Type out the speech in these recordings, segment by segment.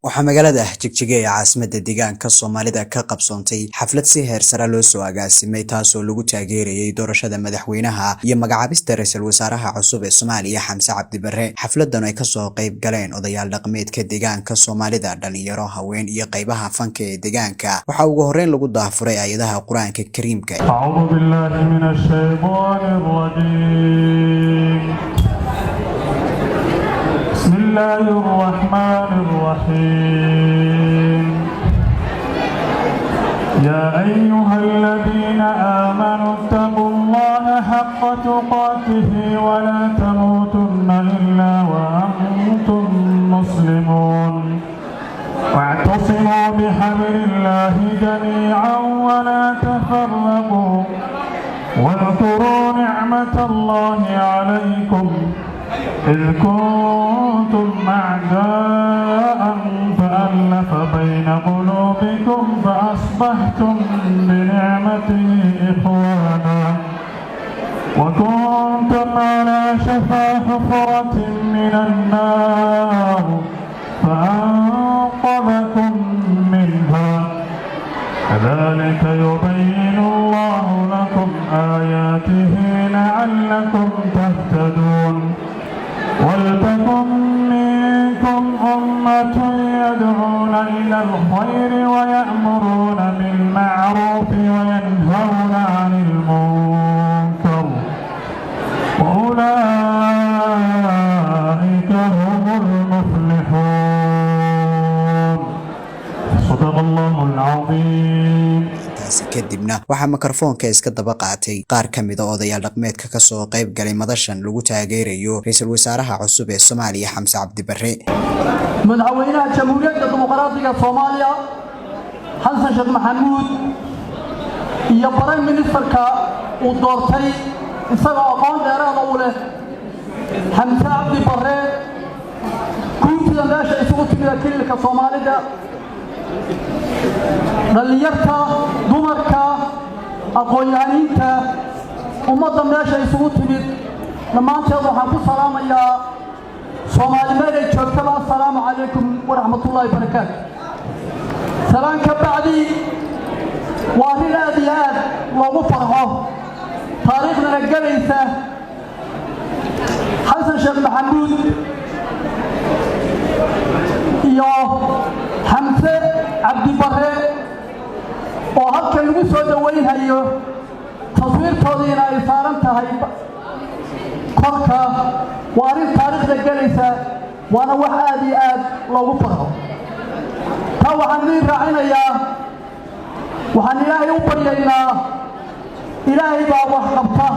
waxaa magaalada Jigjiga ee caasimadda deegaanka Soomaalida ka qabsoontay xaflad si heer sare loo soo agaasimay taasoo lagu taageerayay doorashada madaxweynaha iyo magacaabista ra'iisul wasaaraha cusub ee Soomaaliya Xamse Cabdi Barre. xafladan ay ka soo qayb galeen odayaal dhaqameedka deegaanka Soomaalida, dhalinyaro, haween iyo qaybaha fanka ee deegaanka. waxaa ugu horreyn lagu daafuray aayadaha Quraanka Kariimka. A'uudhu billahi minash shaytaanir rajiim. بسم الله الرحمن الرحيم. يا أيها الذين آمنوا اتقوا الله حق تقاته ولا تموتن إلا وأنتم مسلمون واعتصموا بحبل الله جميعا ولا تفرقوا واذكروا نعمة الله عليكم إذ كنتم أعداء فألف بين قلوبكم فأصبحتم بنعمته إخوانا وكنتم على شفا حفرة من النار فأنقذكم منها كذلك يبين الله لكم آياته لعلكم تهتدون ولتكن منكم أمة يدعون إلى الخير ويأمرون بالمعروف وينهون عن المنكر وأولئك هم المفلحون. صدق الله العظيم. kadibna waxaa mikrofoonka iska daba qaatay qaar ka mid ah odayaal dhaqameedka ka soo qayb galay madashan lagu taageerayo ra'iisul wasaaraha cusub ee Soomaaliya Xamse Cabdi Barre. madaxweynaha Jamhuuriyadda Dimuqraadiga Soomaaliya Xasan Sheekh Maxamuud iyo Prime Ministerka uu doortay isagoo aqoon dheeraad u leh Xamse Cabdi Barre guurtida meesha isugu timid kililka Soomaalida dhalinyarta dumarka aqoon-yahaniinta ummadda meesha isugu timid dhammaanteed waxaan ku salaamayaa Soomaaliyeed ee joogtaba assalaamu calaykum waraxmatullaahi wabarakaatu. salaan ka bacdi waa arrin aad iyo aad loogu farxo taariikhdana galaysa Xasan Sheekh Maxamuud iyo Xamse Cabdi Barre oo halkan lagu soo dhaweynhayo taswiirtoodiina ay saaran tahay korka. waa arrin taariikhda galaysa waana wax aad iyo aad loogu farxo. taa waxaan idin raacinayaa waxaan ilaahay u baryaynaa ilaahay baa wax qabta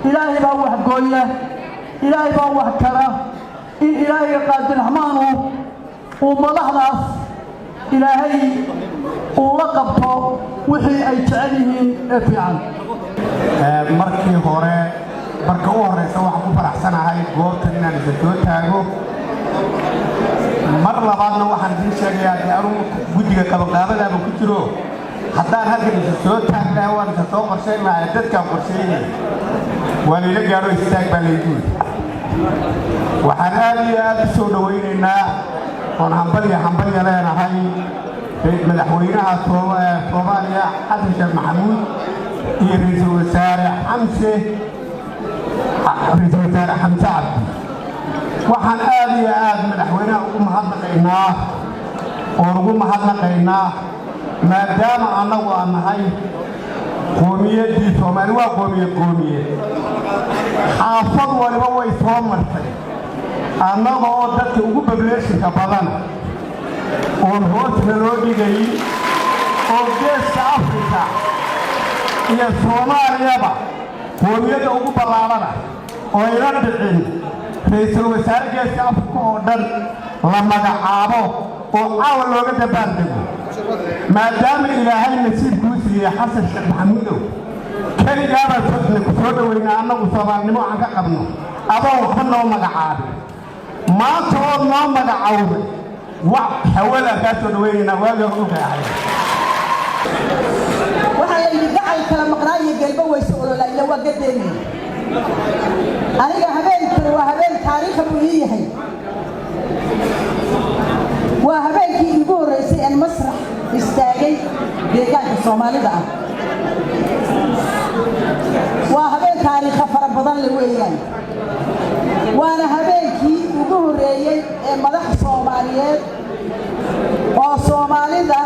ilaahay baa wax gooya ilaahay baa wax kara in ilaahay qaadir raxmaanu uu madaxdaas ilaahay uu la qabto wixii ay jecel yihiin ee fiican. markii hore marka u horeysa waxaan ku faraxsanahay goobtan inaan isa soo taago. mar labaadna waxaan idin sheegayaa in aanu guddiga qabanqaabadaaba ku jiro haddaan halkan isa soo taagnahay waan isa soo qorshayn lahaa dadkaan qorsheynay waa layla gaadho istaag baa layguud. waxaan aad iyo aad u soo dhawaynaynaa oon hambalya leenahay madaxweynaha Soomaaliya Xasan Sheekh Maxamuud iyo ra'iisul wasaare Xamse Cabdi. waxaan aad iyo aad madaxweynaha ugu mahadnaqaynaa maadaama annagu aan nahay qoomiyadii Soomaali waa qoomiyad xaafad waliba way soo martay annaga oo dadka ugu bableeshinka badan oon hoosna loo dhigay oo geeska Afrika iyo Soomaaliyaba qoomiyadda ugu ballaarana oo ila dhicin ra'iisul wasaare geeska Afrika oo dhan la magacaabo oo caawa looga dabaaldego maadaama ilaahay nasiibkuu siiyey Xasan Sheekh Maxamuud keligaaba soo dhaweynaa annagu Soomaalinimo aan ka qabno adoo waxba noo magacaabin maanta ood noo magacawday wax hawada kaa soo dhaweynaynaa waagaa dhulka ahayd waxaa la yidhi gacal kala maqnaa iyo gelbo weyse olola ila waa gadeeni aniga habeenkan waa habeen taariikha buu ii yahay waa habeenkii iigu horreysay aan masrax istaagay deegaanka soomaalida ah waa habeen taariikha fara badan le weeyaan waana habeenkii ugu horreeyey ee madax soomaaliyeed oo soomaalida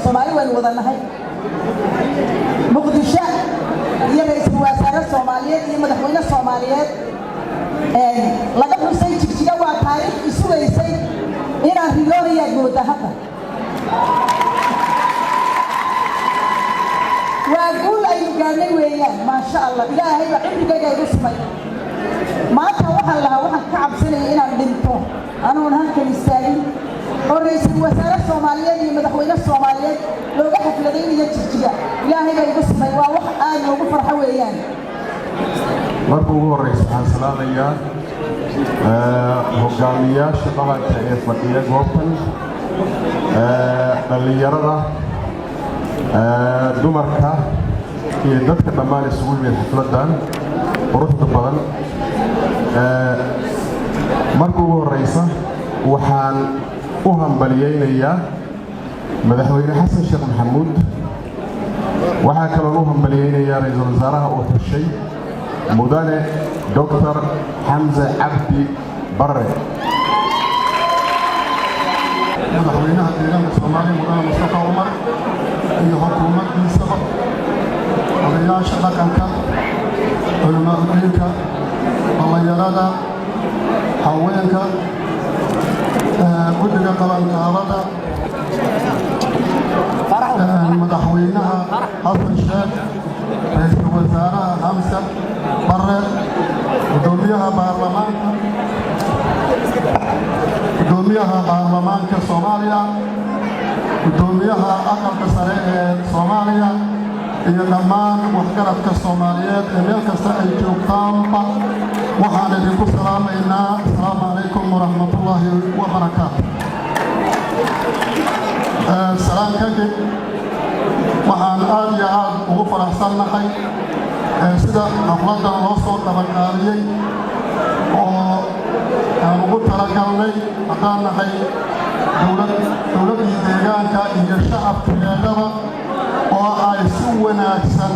soomaali waynu wada nahay muqdisho iyo ra'iisul wasaare soomaaliyeed iyo madaxweyne soomaaliyeed laga xusay jigjiga waa taariikh isugaysay inaan riyoonayaa mooda hadda waa guul aynu gaadhnay weeyaan maasha allah ilaahay baa cimrigayga igu sumay maanta waxaan lahaa waxaan ka cabsanayay inaan dhinto anuun halkan istaagin oo ra'iisul wasaare soomaaliyeed iyo madaxweyne soomaaliyeed looga xafladaynayo jigjiga ilaahay baa igu sumay waa wax aad noogu farxo weeyaan marka ugu horeysa waxaan salaamayaa hogaamiyaasha dhaqanka ee fadhiya goobtan dhallinyarada dumarka iyo dadka dhammaan isugu yimid xafladan quruxda badan marka ugu horeysa waxaan u hambaliyeynayaa madaxweyne xasan sheekh maxamuud waxaa kaloo u hambaliyeynayaa ra'iisul wasaaraha uu xushay mudane dr xamse cabdi barre madaxweynaha deegaanka soomaaliya mudane mustafa cumar iyo xukuumaddiisaba odayaasha dhaqanka culimaadudiinka dhallinyarada haweenka guddiga qabanqaabada madaxweynaha xasan sheekh ra'iisul wasaaraha xamse barre gudoomiyaha baarlamaanka soomaaliya gudoomiyaha aqalka sare ee soomaaliya iyo dhammaan waxgaradka soomaaliyeed ee meel kasta ay joogtaanba waxaan idinku salaamaynaa asalaamu calaykum waraxmatullaahi wabarakaatu salaan kadib waxaan aad iyo aad ugu faraxsannahay sida xafladan loo soo qabanqaabiyey oo aan ugu talagalnay haddaan nahay dowladdii deegaanka iyo shacabkeedaba oo ay si wanaagsan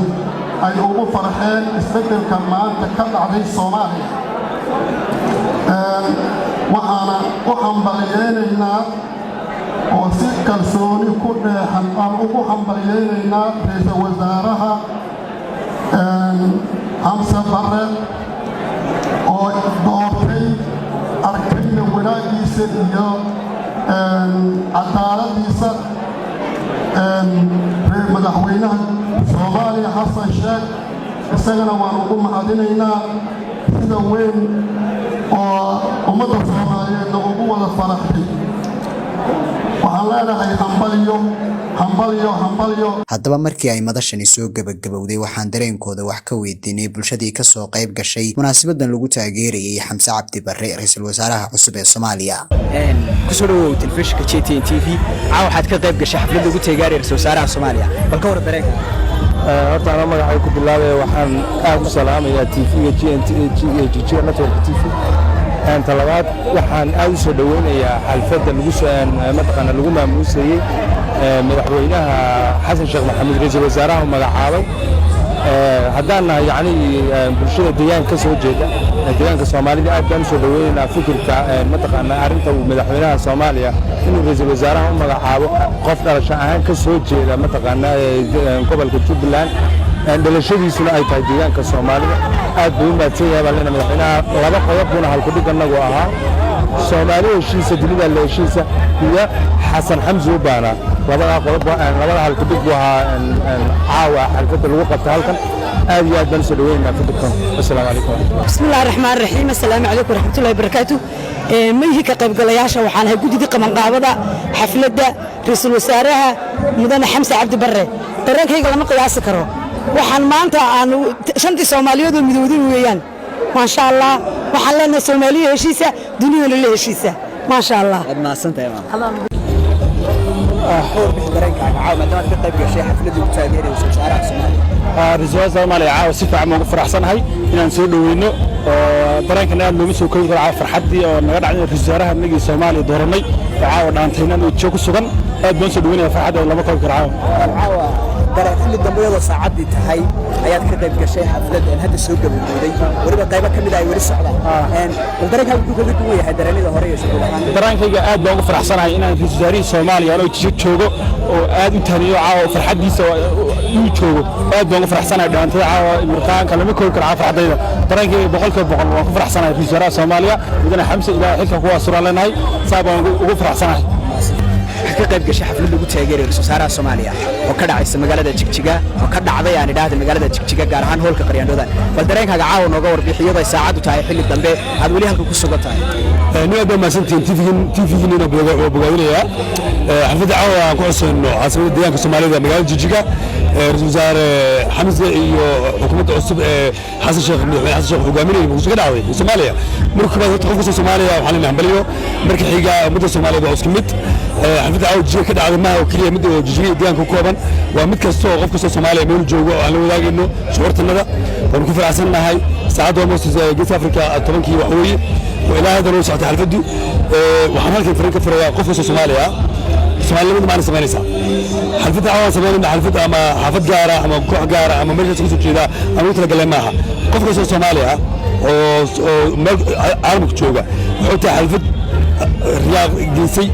ay ugu farxeen isbeddelka maanta ka dhacday soomaaliya waxaana u hambaliyeynaynaa oo si kalsooni ku dheexan aan ugu hambaliyeynaynaa ra'iisul wasaaraha xamse barre oo doortay arkayna wanaagiisa iyo cadaaladiisa madaxweynaha soomaaliya xasan sheekh isagana waan ugu mahadinaynaa sida weyn oo ummadda soomaaliyeedna ugu wada faraxday waxaan leenahay hambalyo haddaba markii ay madashani soo gabagabowday waxaan dareenkooda wax ka weydiinay bulshadii ka soo qayb gashay munaasabadan lagu taageerayay xamse cabdi barre ra'iisul wasaaraha cusub ee Soomaaliya kusoo dhawow telefishinka JTN TV waxaad ka qayb gashay xaflad lagu taageerayay ra'iisul wasaaraha Soomaaliya bal ka war dareenka horta ana magacay ku bilaabay waxaan aad u salaamayaa TV-ga GNT Network TV talabaad waxaan aad u soo dhaweynayaa xalfadda lagu maamuusayay madaxweynaha xasan sheekh maxamuud ra'iisul wasaaraha magacaabay haddaan nahay yacni bulshada deegaanka ka soo jeeda deegaanka soomaalida aad baan u soo dhaweynaynaa fikirka mataqaanaa arrinta uu madaxweynaha soomaaliya inuu ra'iisul wasaaraha u magacaabo qof dhalasho ahaan ka soo jeeda mataqaanaa gobolka jubbaland dhalashadiisuna ay tahay deegaanka soomaalida aad buu u mahadsan yahay baa leena madaxweynaha laba qodobkuna halkudhig annagu ahaa soomaali heshiisa dunida la heshiisa iyo xasan xamse u baanaa labada halkudhig buu ahaa caawa xalfadda lagu qabta halkan aad iyo aad baan u soo dhaweynaynaa fikirkan assalaamu calaykum bismillahi raxmaani raxiim assalaamu calaykum waraxmatullahi wabarakaatu mayhi ka qaybgalayaasha waxaan ahay guddiga qabanqaabada xafladda ra'iisul wasaaraha mudane xamse cabdi barre dareenkayga lama qiyaasi karo waxaan maanta aan shantii Soomaaliyeed oo midowday weeyaan ما شاء الله وحلنا سومالية هشيسة دنيا لله هشيسة ما شاء الله ما أحسنت يا مام حور بحضرينك عاو ما دامت كطيب شيء حفلة وتاجيري وشارع الصومالي رجال الصومالي عاو صفة عم فرح سنهاي إن نسوي وينه درينك أنا لو مسوي كل عاو فرحتي ونقعد عند الرجال نيجي الصومالي دورني عاو نانتينا نتشوك السجن هاد بنسوي وينه فرحة ولا ما كل عاو درين حل الدنبوية ساعدي تهاي أيات كطيب شيء حفلة إن هذا السوق بالمودي وربع طيبة كمل أي ورث على ودرين هذا كل دوية هدرني ده هريه شغل درين كي قاعد بقى فرح سنهاي إن الرجال الصومالي أنا يتشوكوا وقاعد تاني عاو فرحتي سوا يتشوكوا قاعد بقى فرح سنهاي ده أنت عاو مرتان كلام كل عاو فرحتي درين كي بقول فرح سنهاي الرجال الصومالية ودنا حمس إلى حلك هو صور لنا هاي صعب وفرح سنهاي ka qayb gashay xaflad lagu taageerayo Soosaaraha Soomaaliya oo ka dhacaysa magaalada Jigjiga oo ka dhacday aan idhaahdo magaalada Jigjiga gaar ahaan hoolka Qaryandooda bal dareenkaaga caawa nooga warbixiyada ay saacadu tahay xilli dambe aad wali halka ku sugan tahay niyo ma santiin TV-gin ina bogaadinaya xafladda caawa aan ku cusubno caasimada deegaanka Soomaalida magaalada Jigjiga ra'iisul wasaare Xamse iyo xukuumadda cusub Xasan Sheekh hogaaminaya muxuu ka dhacday Soomaaliya markii baad qofka Soomaaliya waxaan la hambaliyo markii xiga ummadda Soomaalida oo isku mid xafladda caawa Jigjiga ka dhacday ma oo kaliya mid oo Jigjiga deegaanka ku kooban waa mid kasta oo qofka Soomaaliya meel joogo aan la wadaagayno shuurtanada waan ku faraxsanahay saacad oo Moses Geeska Afrika 10kii wax weeye وإلى هذا الوقت ساعة الفيديو وحنالك فريق فريق قفص الصومالية الصومالية ما نسمع نسا حلفت عوام سمعنا حلفت أما حفظ جارة أما كوع جارة أما مرجع تقصد كذا أما يطلق لماها قفص الصومالية عالمك تشوجا حتى حلفت رياض جنسي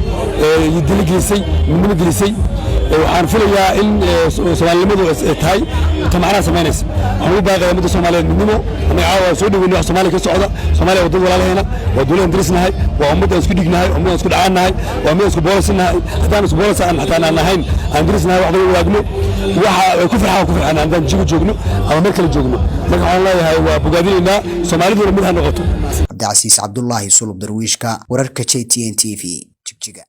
يدل جنسي من جنسي waxaan filayaa in Soomaaliyadu tahay tamacna sameynaysa waxaan u baaqayaa mid Soomaaliyeed midnimo ama caawa soo dhaweeyay wax Soomaaliya ka socda Soomaaliya wadada walaalaheena waa dawlad dirisnahay waa ummad isku dhignahay ummad isku dhacaanahay waa mid isku boolasnahay hadaan isku boolasan xataa aan nahayn aan dirisnahay wax wadaagno waxa ku farxaan aan jigo joogno ama meel kale joogno marka waxaan leeyahay waa bogaadinayna Soomaalidu mid ha noqoto Cabdi Casiis Cabdullaahi Sulub Darwiishka wararka JTN TV Jigjiga